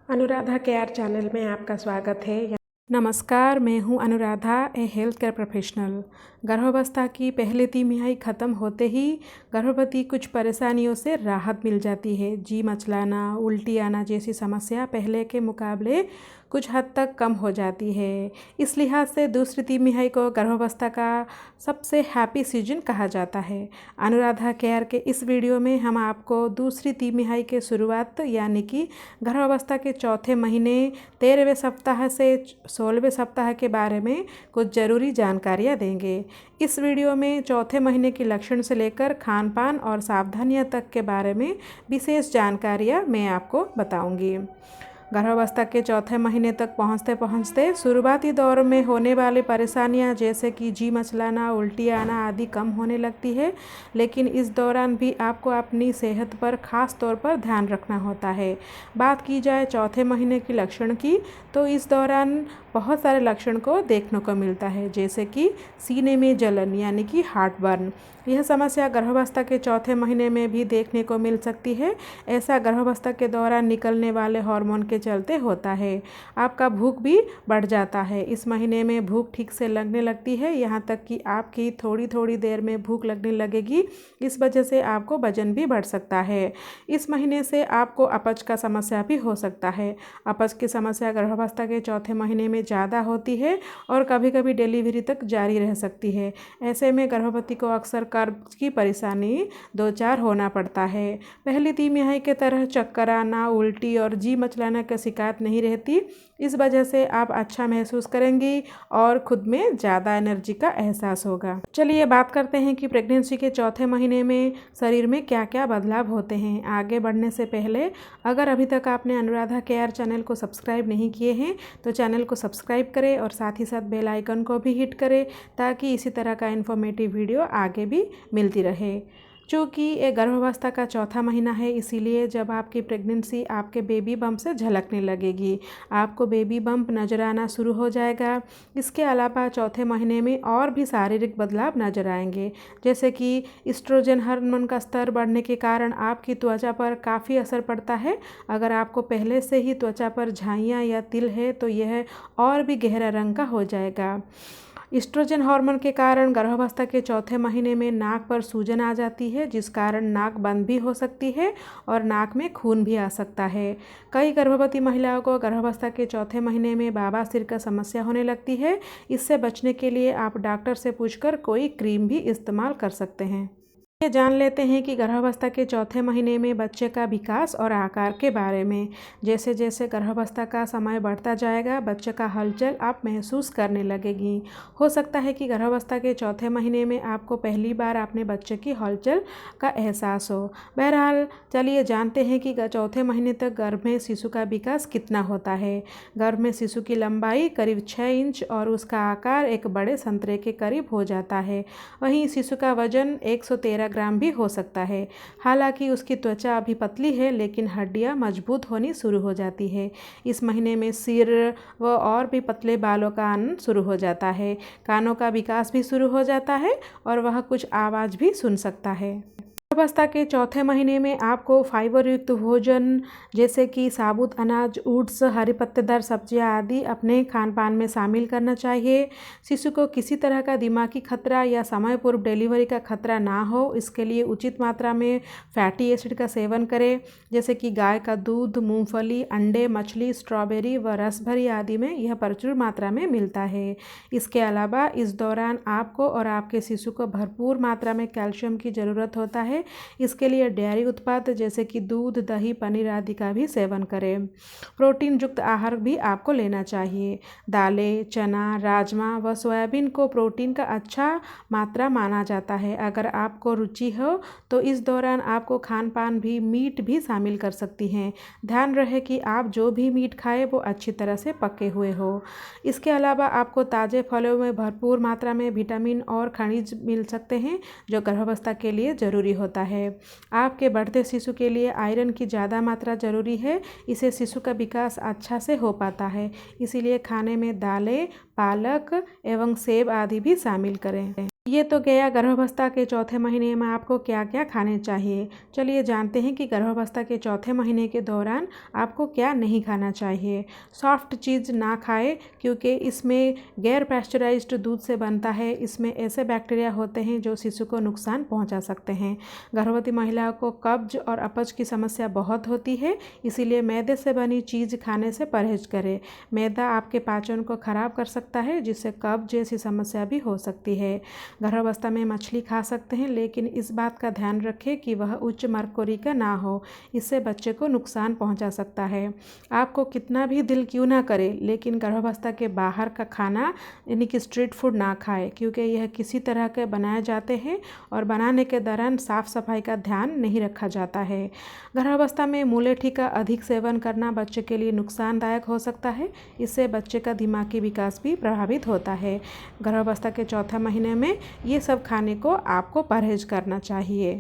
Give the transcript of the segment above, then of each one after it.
Anuradha care channel में आपका स्वागत है। नमस्कार, मैं हूं अनुराधा, ए हेल्थ केयर प्रोफेशनल। गर्भावस्था की पहली तिमाही ख़त्म होते ही गर्भवती कुछ परेशानियों से राहत मिल जाती है। जी मचलाना, उल्टी आना जैसी समस्या पहले के मुकाबले कुछ हद तक कम हो जाती है। इस लिहाज से दूसरी तिमाही को गर्भावस्था का सबसे हैप्पी सीजन कहा जाता है। अनुराधा केयर के इस वीडियो में हम आपको दूसरी तिमाही के शुरुआत यानी कि गर्भावस्था के चौथे महीने 13वें सप्ताह से 16वें सप्ताह के बारे में कुछ ज़रूरी जानकारियाँ देंगे। इस वीडियो में चौथे महीने की लक्षण से लेकर खान पान और सावधानियाँ तक के बारे में विशेष जानकारियाँ मैं आपको बताऊंगी। गर्भावस्था के चौथे महीने तक पहुंचते पहुंचते शुरुआती दौर में होने वाली परेशानियां जैसे कि जी मचलाना, उल्टी आना आदि कम होने लगती है, लेकिन इस दौरान भी आपको अपनी सेहत पर ख़ास तौर पर ध्यान रखना होता है। बात की जाए चौथे महीने की लक्षण की, तो इस दौरान बहुत सारे लक्षण को देखने को मिलता है, जैसे कि सीने में जलन यानी कि हार्ट बर्न। यह समस्या गर्भावस्था के चौथे महीने में भी देखने को मिल सकती है। ऐसा गर्भावस्था के दौरान निकलने वाले हार्मोन के चलते होता है। आपका भूख भी बढ़ जाता है। इस महीने में भूख ठीक से लगने लगती है, यहाँ तक कि आपकी थोड़ी थोड़ी देर में भूख लगने लगेगी। इस वजह से आपको वजन भी बढ़ सकता है। इस महीने से आपको अपच का समस्या भी हो सकता है। अपच की समस्या गर्भावस्था के चौथे महीने में ज़्यादा होती है और कभी कभी डिलीवरी तक जारी रह सकती है। ऐसे में गर्भवती को अक्सर कब्ज की परेशानी दो चार होना पड़ता है। पहली तिमाही के तरह चक्कर आना, उल्टी और जी मचलाना की शिकायत नहीं रहती। इस वजह से आप अच्छा महसूस करेंगी और खुद में ज़्यादा एनर्जी का एहसास होगा। चलिए बात करते हैं कि प्रेगनेंसी के चौथे महीने में शरीर में क्या क्या बदलाव होते हैं। आगे बढ़ने से पहले अगर अभी तक आपने अनुराधा केयर चैनल को सब्सक्राइब नहीं किए हैं तो चैनल को सब्सक्राइब करें और साथ ही साथ बेल आइकन को भी हिट करें ताकि इसी तरह का इन्फॉर्मेटिव वीडियो आगे भी मिलती रहे। चूँकि ये गर्भावस्था का चौथा महीना है, इसीलिए जब आपकी प्रेगनेंसी आपके बेबी बम्प से झलकने लगेगी, आपको बेबी बम्प नज़र आना शुरू हो जाएगा। इसके अलावा चौथे महीने में और भी शारीरिक बदलाव नज़र आएंगे, जैसे कि एस्ट्रोजन हार्मोन का स्तर बढ़ने के कारण आपकी त्वचा पर काफ़ी असर पड़ता है। अगर आपको पहले से ही त्वचा पर झाइयाँ या तिल है तो यह और भी गहरा रंग का हो जाएगा। एस्ट्रोजन हार्मोन के कारण गर्भावस्था के चौथे महीने में नाक पर सूजन आ जाती है, जिस कारण नाक बंद भी हो सकती है और नाक में खून भी आ सकता है। कई गर्भवती महिलाओं को गर्भावस्था के चौथे महीने में बवासीर का समस्या होने लगती है। इससे बचने के लिए आप डॉक्टर से पूछकर कोई क्रीम भी इस्तेमाल कर सकते हैं। ये जान लेते हैं कि गर्भावस्था के चौथे महीने में बच्चे का विकास और आकार के बारे में। जैसे जैसे गर्भावस्था का समय बढ़ता जाएगा, बच्चे का हलचल आप महसूस करने लगेगी। हो सकता है कि गर्भावस्था के चौथे महीने में आपको पहली बार अपने बच्चे की हलचल का एहसास हो। बहरहाल चलिए जानते हैं कि चौथे महीने तक गर्भ में शिशु का विकास कितना होता है। गर्भ में शिशु की लंबाई करीब 6 इंच और उसका आकार एक बड़े संतरे के करीब हो जाता है। वहीं शिशु का वजन 113 ग्राम भी हो सकता है। हालांकि उसकी त्वचा अभी पतली है, लेकिन हड्डियां मजबूत होनी शुरू हो जाती है। इस महीने में सिर व और भी पतले बालों का आनंद शुरू हो जाता है। कानों का विकास भी शुरू हो जाता है और वह कुछ आवाज़ भी सुन सकता है। गर्भावस्था के चौथे महीने में आपको फाइबर युक्त भोजन जैसे कि साबुत अनाज, ओट्स, हरी पत्तेदार सब्जियां आदि अपने खान पान में शामिल करना चाहिए। शिशु को किसी तरह का दिमागी खतरा या समय पूर्व डिलीवरी का खतरा ना हो, इसके लिए उचित मात्रा में फैटी एसिड का सेवन करें, जैसे कि गाय का दूध, मूंगफली, अंडे, मछली, स्ट्रॉबेरी व रसभरी आदि में यह प्रचुर मात्रा में मिलता है। इसके अलावा इस दौरान आपको और आपके शिशु को भरपूर मात्रा में कैल्शियम की ज़रूरत होता है। इसके लिए डेयरी उत्पाद जैसे कि दूध, दही, पनीर आदि का भी सेवन करें। प्रोटीन युक्त आहार भी आपको लेना चाहिए। दालें, चना, राजमा व सोयाबीन को प्रोटीन का अच्छा मात्रा माना जाता है। अगर आपको रुचि हो तो इस दौरान आपको खान पान भी मीट भी शामिल कर सकती हैं। ध्यान रहे कि आप जो भी मीट खाएं वो अच्छी तरह से पके हुए हो। इसके अलावा आपको ताज़े फलों में भरपूर मात्रा में विटामिन और खनिज मिल सकते हैं, जो गर्भावस्था के लिए ज़रूरी होता है। आपके बढ़ते शिशु के लिए आयरन की ज़्यादा मात्रा जरूरी है। इससे शिशु का विकास अच्छा से हो पाता है। इसीलिए खाने में दालें, पालक एवं सेब आदि भी शामिल करें। ये तो गया गर्भावस्था के चौथे महीने में आपको क्या क्या खाने चाहिए। चलिए जानते हैं कि गर्भावस्था के चौथे महीने के दौरान आपको क्या नहीं खाना चाहिए। सॉफ्ट चीज़ ना खाएं क्योंकि इसमें गैर पैस्चराइज्ड दूध से बनता है। इसमें ऐसे बैक्टीरिया होते हैं जो शिशु को नुकसान पहुंचा सकते हैं। गर्भवती महिलाओं को कब्ज और अपच की समस्या बहुत होती है, इसीलिए मैदे से बनी चीज़ खाने से परहेज करें। मैदा आपके पाचन को खराब कर सकता है, जिससे कब्ज जैसी समस्या भी हो सकती है। गर्भावस्था में मछली खा सकते हैं, लेकिन इस बात का ध्यान रखें कि वह उच्च मर्क्यूरी का ना हो, इससे बच्चे को नुकसान पहुंचा सकता है। आपको कितना भी दिल क्यों ना करे, लेकिन गर्भावस्था के बाहर का खाना यानी कि स्ट्रीट फूड ना खाएं, क्योंकि यह किसी तरह के बनाए जाते हैं और बनाने के दौरान साफ सफाई का ध्यान नहीं रखा जाता है। गर्भावस्था में मुलेठी का अधिक सेवन करना बच्चे के लिए नुकसानदायक हो सकता है। इससे बच्चे का दिमागी विकास भी प्रभावित होता है। गर्भावस्था के चौथे महीने में ये सब खाने को आपको परहेज करना चाहिए।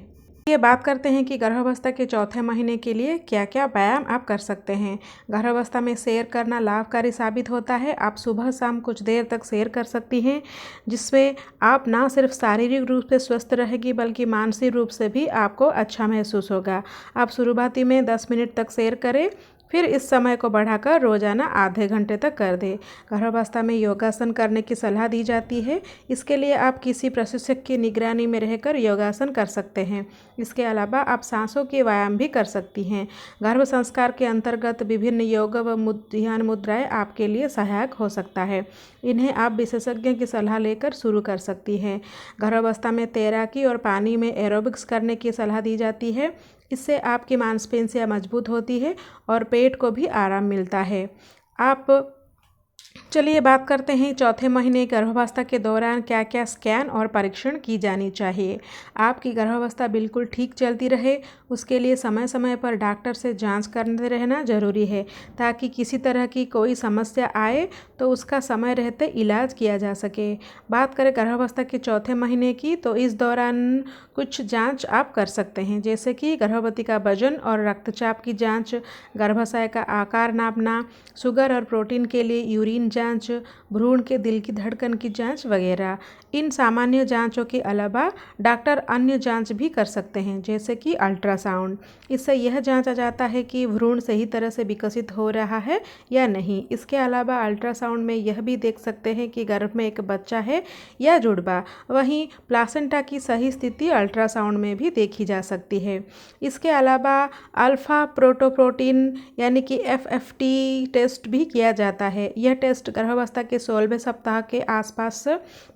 ये बात करते हैं कि गर्भावस्था के चौथे महीने के लिए क्या क्या व्यायाम आप कर सकते हैं। गर्भावस्था में सैर करना लाभकारी साबित होता है। आप सुबह शाम कुछ देर तक सैर कर सकती हैं, जिससे आप ना सिर्फ शारीरिक रूप से स्वस्थ रहेगी बल्कि मानसिक रूप से भी आपको अच्छा महसूस होगा। आप शुरुआती में 10 मिनट तक सैर करें, फिर इस समय को बढ़ाकर रोजाना आधे घंटे तक कर दें। गर्भावस्था में योगासन करने की सलाह दी जाती है। इसके लिए आप किसी प्रशिक्षक की निगरानी में रहकर योगासन कर सकते हैं। इसके अलावा आप सांसों के व्यायाम भी कर सकती हैं। गर्भ संस्कार के अंतर्गत विभिन्न योग व ध्यान मुद्राएं आपके लिए सहायक हो सकता है। इन्हें आप विशेषज्ञ की सलाह लेकर शुरू कर सकती हैं। गर्भावस्था में तैराकी और पानी में एरोबिक्स करने की सलाह दी जाती है। इससे आपकी मांसपेशियां मजबूत होती है और पेट को भी आराम मिलता है। चलिए बात करते हैं चौथे महीने गर्भावस्था के दौरान क्या क्या स्कैन और परीक्षण की जानी चाहिए। आपकी गर्भावस्था बिल्कुल ठीक चलती रहे, उसके लिए समय समय पर डॉक्टर से जांच करते रहना जरूरी है, ताकि किसी तरह की कोई समस्या आए तो उसका समय रहते इलाज किया जा सके। बात करें गर्भावस्था के चौथे महीने की, तो इस दौरान कुछ जाँच आप कर सकते हैं, जैसे कि गर्भवती का वजन और रक्तचाप की जाँच, गर्भाशय का आकार नापना, शुगर और प्रोटीन के लिए यूरिन जांच, भ्रूण के दिल की धड़कन की जांच वगैरह। इन सामान्य जांचों के अलावा डॉक्टर अन्य जांच भी कर सकते हैं, जैसे कि अल्ट्रासाउंड। इससे यह जांचा जाता है कि भ्रूण सही तरह से विकसित हो रहा है या नहीं। इसके अलावा अल्ट्रासाउंड में यह भी देख सकते हैं कि गर्भ में एक बच्चा है या जुड़वा। वहीं प्लासेंटा की सही स्थिति अल्ट्रासाउंड में भी देखी जा सकती है। इसके अलावा अल्फा प्रोटोप्रोटीन यानी कि FFT टेस्ट भी किया जाता है। यह टेस्ट गर्भावस्था के 16वें सप्ताह के आसपास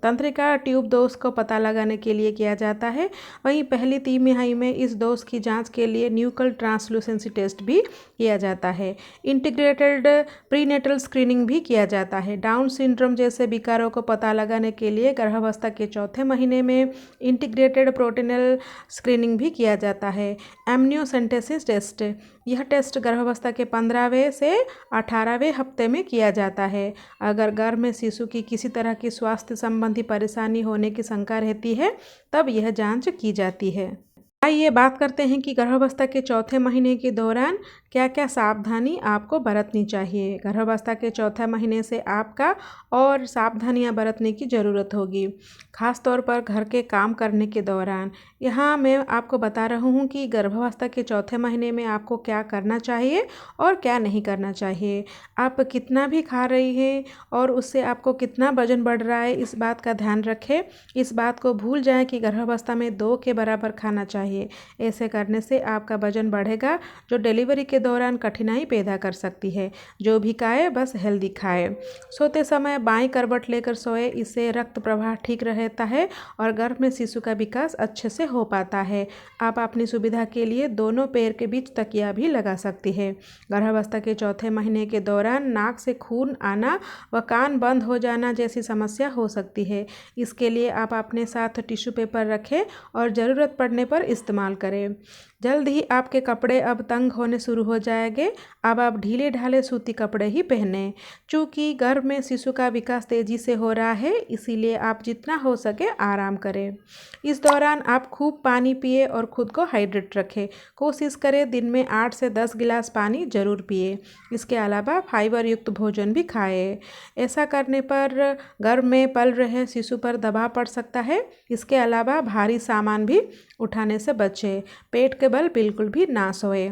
तंत्रिका ट्यूब दोष को पता लगाने के लिए किया जाता है। वहीं पहली तिमाही में इस दोष की जांच के लिए न्यूकल ट्रांसलूसेंसी टेस्ट भी किया जाता है। इंटीग्रेटेड प्रीनेटल स्क्रीनिंग भी किया जाता है। डाउन सिंड्रोम जैसे विकारों को पता लगाने के लिए गर्भावस्था के चौथे महीने में इंटीग्रेटेड प्रोटीनल स्क्रीनिंग भी किया जाता है। एमनियोसेंटेसिस टेस्ट, यह टेस्ट गर्भावस्था के 15वें से 18वें हफ्ते में किया जाता है। अगर गर्भ में शिशु की किसी तरह की स्वास्थ्य संबंधी परेशानी होने की शंका रहती है, तब यह जांच की जाती है। आइए बात करते हैं कि गर्भावस्था के चौथे महीने के दौरान क्या क्या सावधानी आपको बरतनी चाहिए। गर्भावस्था के चौथे महीने से आपका और सावधानियां बरतने की ज़रूरत होगी, खास तौर पर घर के काम करने के दौरान। यहाँ मैं आपको बता रहा हूँ कि गर्भावस्था के चौथे महीने में आपको क्या करना चाहिए और क्या नहीं करना चाहिए। आप कितना भी खा रही हैं और उससे आपको कितना वजन बढ़ रहा है, इस बात का ध्यान रखें। इस बात को भूल जाएं कि गर्भावस्था में 2 के बराबर खाना चाहिए। ऐसे करने से आपका वजन बढ़ेगा, जो डिलीवरी के दौरान कठिनाई पैदा कर सकती है। जो भी खाए बस हेल्दी खाए। सोते समय बाईं करवट लेकर सोए, इससे रक्त प्रवाह ठीक रहता है और गर्भ में शिशु का विकास अच्छे से हो पाता है। आप अपनी सुविधा के लिए दोनों पैर के बीच तकिया भी लगा सकती है। गर्भावस्था के चौथे महीने के दौरान नाक से खून आना व कान बंद हो जाना जैसी समस्या हो सकती है। इसके लिए आप अपने साथ टिश्यू पेपर रखें और ज़रूरत पड़ने पर इस्तेमाल करें। जल्द ही आपके कपड़े अब तंग होने शुरू हो जाएंगे। अब आप ढीले ढाले सूती कपड़े ही पहने। चूँकि गर्भ में शिशु का विकास तेज़ी से हो रहा है, इसीलिए आप जितना हो सके आराम करें। इस दौरान आप खूब पानी पिए और ख़ुद को हाइड्रेट रखें। कोशिश करें दिन में 8 से 10 गिलास पानी ज़रूर पिए। इसके अलावा फाइबर युक्त भोजन भी खाएं। ऐसा करने पर गर्भ में पल रहे शिशु पर दबाव पड़ सकता है। इसके अलावा भारी सामान भी उठाने से बचें। पेट के बल बिल्कुल भी ना सोएं।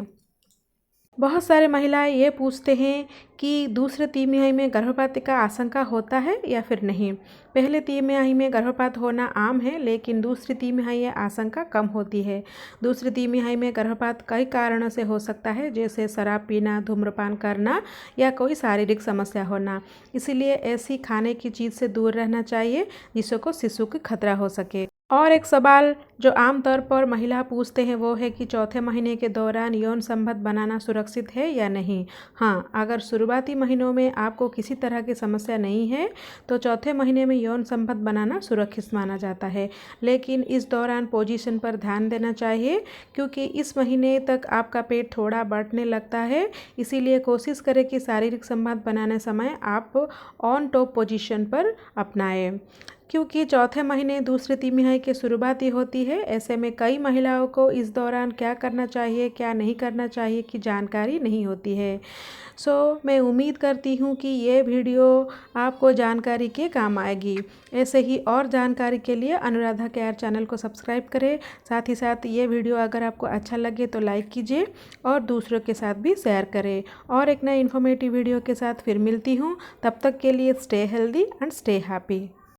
बहुत सारे महिलाएं ये पूछते हैं कि दूसरे तिमाही में गर्भपात का आशंका होता है या फिर नहीं। पहले तिमाही में गर्भपात होना आम है, लेकिन दूसरी तिमाही में आशंका कम होती है। दूसरी तिमाही में गर्भपात कई कारणों से हो सकता है, जैसे शराब पीना, धूम्रपान करना या कोई शारीरिक समस्या होना। इसीलिए ऐसी खाने की चीज़ से दूर रहना चाहिए जिसको शिशु को खतरा हो सके। और एक सवाल जो आमतौर पर महिला पूछते हैं वो है कि चौथे महीने के दौरान यौन संबंध बनाना सुरक्षित है या नहीं। हाँ, अगर शुरुआती महीनों में आपको किसी तरह की समस्या नहीं है तो चौथे महीने में यौन संबंध बनाना सुरक्षित माना जाता है। लेकिन इस दौरान पोजीशन पर ध्यान देना चाहिए, क्योंकि इस महीने तक आपका पेट थोड़ा बढ़ने लगता है। इसीलिए कोशिश करें कि शारीरिक संबंध बनाने समय आप ऑन टॉप पोजीशन पर अपनाएं, क्योंकि चौथे महीने दूसरे तिमाही की शुरुआती होती है। ऐसे में कई महिलाओं को इस दौरान क्या करना चाहिए, क्या नहीं करना चाहिए की जानकारी नहीं होती है। मैं उम्मीद करती हूँ कि ये वीडियो आपको जानकारी के काम आएगी। ऐसे ही और जानकारी के लिए अनुराधा केयर चैनल को सब्सक्राइब करें। साथ ही साथ ये वीडियो अगर आपको अच्छा लगे तो लाइक कीजिए और दूसरों के साथ भी शेयर करें। और एक नए इन्फॉर्मेटिव वीडियो के साथ फिर मिलती हूँ। तब तक के लिए stay healthy and stay happy.